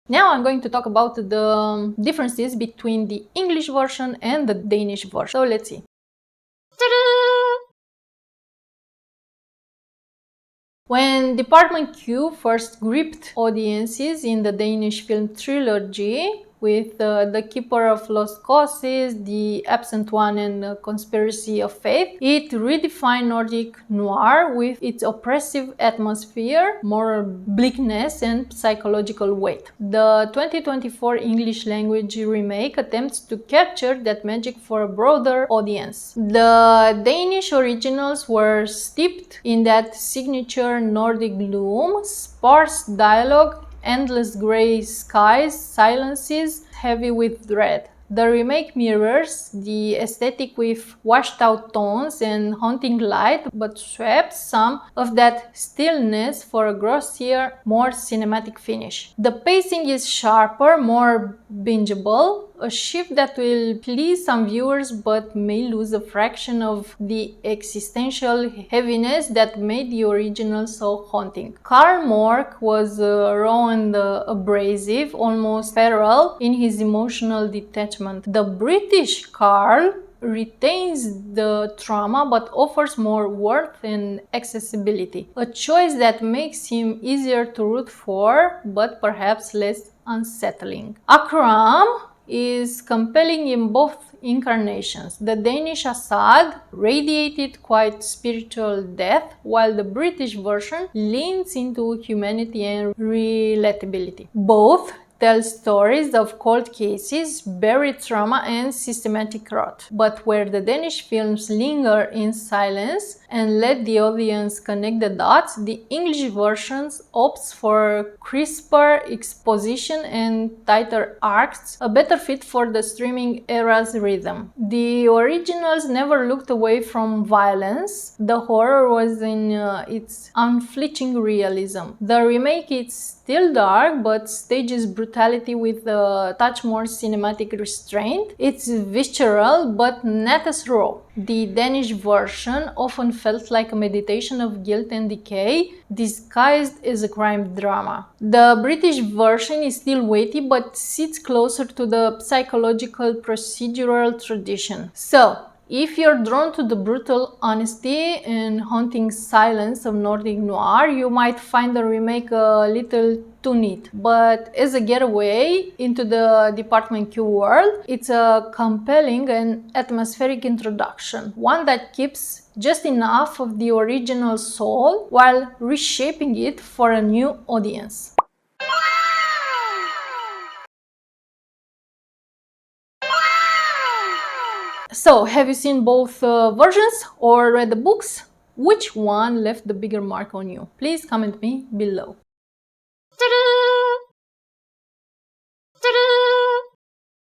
Now I'm going to talk about the differences between the English version and the Danish version. So let's see. When Department Q first gripped audiences in the Danish film trilogy, with The Keeper of Lost Causes, The Absent One, and The Conspiracy of Faith, it redefined Nordic noir with its oppressive atmosphere, moral bleakness, and psychological weight. The 2024 English language remake attempts to capture that magic for a broader audience. The Danish originals were steeped in that signature Nordic gloom, sparse dialogue, endless grey skies, silences heavy with dread. The remake mirrors the aesthetic with washed out tones and haunting light, but swaps some of that stillness for a grossier, more cinematic finish. The pacing is sharper, more bingeable, a shift that will please some viewers but may lose a fraction of the existential heaviness that made the original so haunting. Carl Mørck was raw and abrasive, almost feral in his emotional detachment. The British Carl retains the trauma but offers more warmth and accessibility, a choice that makes him easier to root for but perhaps less unsettling. Cdrama is compelling in both incarnations. The Danish Assad radiated quite spiritual depth, while the British version leans into humanity and relatability. Both tell stories of cold cases, buried trauma, and systematic rot. But where the Danish films linger in silence and let the audience connect the dots, the English versions opts for crisper exposition and tighter arcs, a better fit for the streaming era's rhythm. The originals never looked away from violence. The horror was in its unflinching realism. The remake is still dark but stages brutality with a touch more cinematic restraint. It's visceral but not as raw. The Danish version often felt like a meditation of guilt and decay, disguised as a crime drama. The British version is still weighty but sits closer to the psychological procedural tradition. So, if you're drawn to the brutal honesty and haunting silence of Nordic noir, you might find the remake a little too neat. But as a getaway into the Department Q world, it's a compelling and atmospheric introduction, one that keeps just enough of the original soul while reshaping it for a new audience. So, have you seen both versions or read the books? Which one left the bigger mark on you? Please comment me below.